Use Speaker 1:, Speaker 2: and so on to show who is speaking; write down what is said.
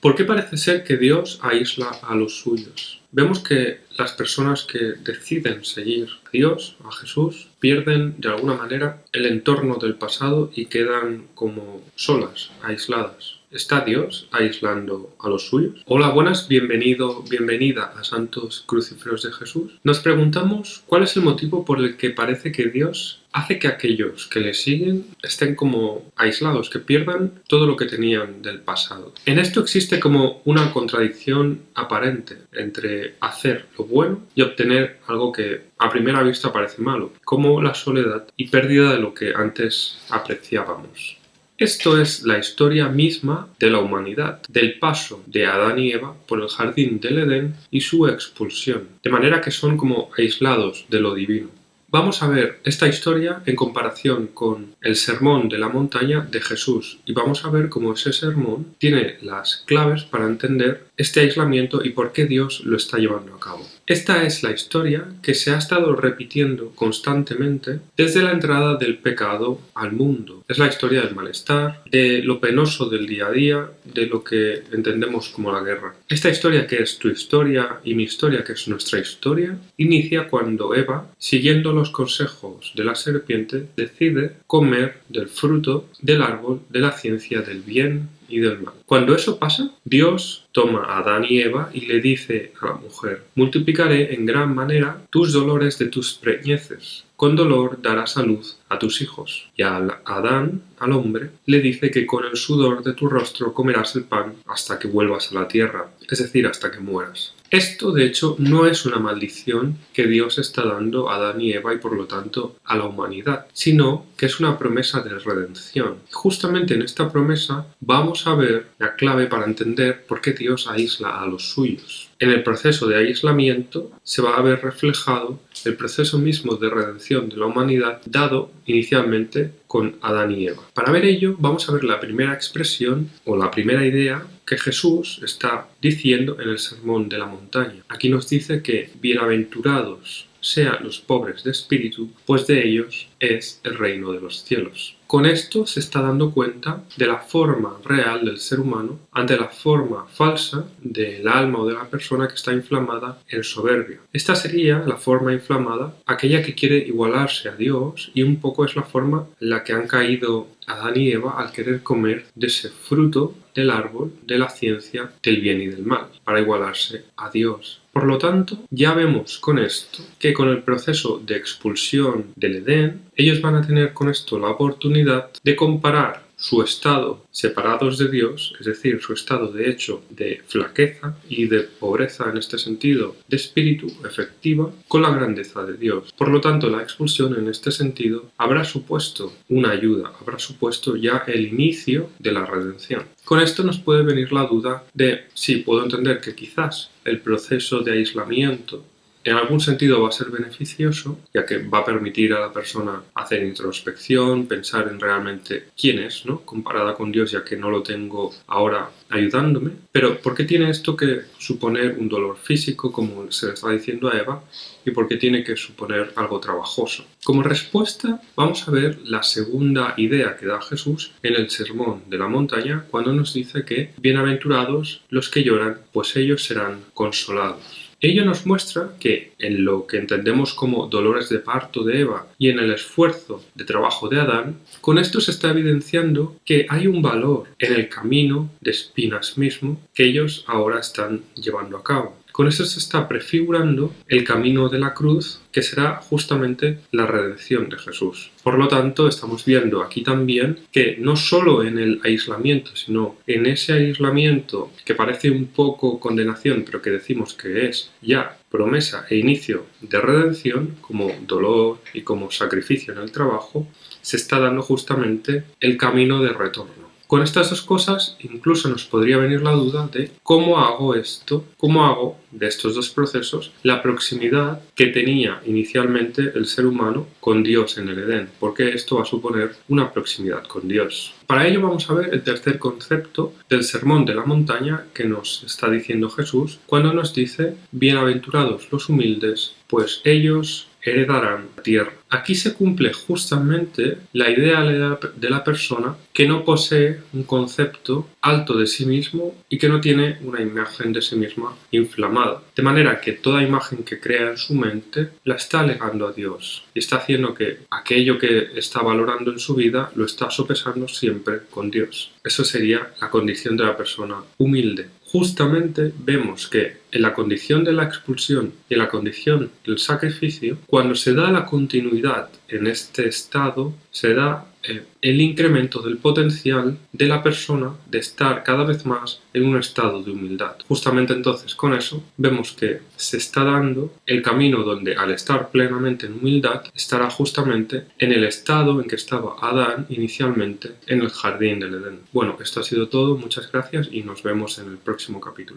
Speaker 1: ¿Por qué parece ser que Dios aísla a los suyos? Vemos que las personas que deciden seguir a Dios, a Jesús, pierden de alguna manera el entorno del pasado y quedan como solas, aisladas. ¿Está Dios aislando a los suyos? Hola, buenas, bienvenida a Santos Crucíferos de Jesús. Nos preguntamos cuál es el motivo por el que parece que Dios hace que aquellos que le siguen estén como aislados, que pierdan todo lo que tenían del pasado. En esto existe como una contradicción aparente entre hacer lo bueno y obtener algo que a primera vista parece malo, como la soledad y pérdida de lo que antes apreciábamos. Esto es la historia misma de la humanidad, del paso de Adán y Eva por el jardín del Edén y su expulsión, de manera que son como aislados de lo divino. Vamos a ver esta historia en comparación con el sermón de la montaña de Jesús y vamos a ver cómo ese sermón tiene las claves para entender este aislamiento y por qué Dios lo está llevando a cabo. Esta es la historia que se ha estado repitiendo constantemente desde la entrada del pecado al mundo. Es la historia del malestar, de lo penoso del día a día, de lo que entendemos como la guerra. Esta historia, que es tu historia y mi historia, que es nuestra historia, inicia cuando Eva, siguiendo los consejos de la serpiente, decide comer del fruto del árbol de la ciencia del bien y del mal. Cuando eso pasa, Dios toma a Adán y Eva y le dice a la mujer: multiplicaré en gran manera tus dolores de tus preñeces. Con dolor darás a luz a tus hijos. Y a Adán, al hombre, le dice que con el sudor de tu rostro comerás el pan hasta que vuelvas a la tierra, es decir, hasta que mueras. Esto, de hecho, no es una maldición que Dios está dando a Adán y Eva y, por lo tanto, a la humanidad, sino que es una promesa de redención. Y justamente en esta promesa vamos a ver la clave para entender por qué Dios aísla a los suyos. En el proceso de aislamiento se va a ver reflejado el proceso mismo de redención de la humanidad dado inicialmente con Adán y Eva. Para ver ello, vamos a ver la primera expresión o la primera idea que Jesús está diciendo en el Sermón de la Montaña. Aquí nos dice que bienaventurados sean los pobres de espíritu, pues de ellos es el reino de los cielos. Con esto se está dando cuenta de la forma real del ser humano ante la forma falsa del alma o de la persona que está inflamada en soberbia. Esta sería la forma inflamada, aquella que quiere igualarse a Dios, y un poco es la forma en la que han caído Adán y Eva al querer comer de ese fruto del árbol de la ciencia del bien y del mal, para igualarse a Dios. Por lo tanto, ya vemos con esto que con el proceso de expulsión del Edén, ellos van a tener con esto la oportunidad de comparar su estado separados de Dios, es decir, su estado de hecho de flaqueza y de pobreza en este sentido de espíritu efectiva, con la grandeza de Dios. Por lo tanto, la expulsión en este sentido habrá supuesto una ayuda, habrá supuesto ya el inicio de la redención. Con esto nos puede venir la duda de, sí, puedo entender que quizás el proceso de aislamiento en algún sentido va a ser beneficioso, ya que va a permitir a la persona hacer introspección, pensar en realmente quién es, ¿no?, comparada con Dios, ya que no lo tengo ahora ayudándome. Pero ¿por qué tiene esto que suponer un dolor físico, como se le está diciendo a Eva, y por qué tiene que suponer algo trabajoso? Como respuesta, vamos a ver la segunda idea que da Jesús en el Sermón de la Montaña, cuando nos dice que bienaventurados los que lloran, pues ellos serán consolados. Ello nos muestra que en lo que entendemos como dolores de parto de Eva y en el esfuerzo de trabajo de Adán, con esto se está evidenciando que hay un valor en el camino de espinas mismo que ellos ahora están llevando a cabo. Con esto se está prefigurando el camino de la cruz, que será justamente la redención de Jesús. Por lo tanto, estamos viendo aquí también que no solo en el aislamiento, sino en ese aislamiento que parece un poco condenación, pero que decimos que es ya promesa e inicio de redención, como dolor y como sacrificio en el trabajo, se está dando justamente el camino de retorno. Con estas dos cosas incluso nos podría venir la duda de cómo hago esto, cómo hago de estos dos procesos la proximidad que tenía inicialmente el ser humano con Dios en el Edén, porque esto va a suponer una proximidad con Dios. Para ello vamos a ver el tercer concepto del Sermón de la Montaña que nos está diciendo Jesús cuando nos dice: bienaventurados los humildes, pues ellos heredarán la tierra. Aquí se cumple justamente la idea de la persona que no posee un concepto alto de sí mismo y que no tiene una imagen de sí misma inflamada. De manera que toda imagen que crea en su mente la está legando a Dios y está haciendo que aquello que está valorando en su vida lo está sopesando siempre con Dios. Eso sería la condición de la persona humilde. Justamente vemos que en la condición de la expulsión y en la condición del sacrificio, cuando se da la continuidad en este estado, se da el incremento del potencial de la persona de estar cada vez más en un estado de humildad. Justamente entonces con eso vemos que se está dando el camino donde al estar plenamente en humildad estará justamente en el estado en que estaba Adán inicialmente en el jardín del Edén. Bueno, esto ha sido todo, muchas gracias y nos vemos en el próximo capítulo.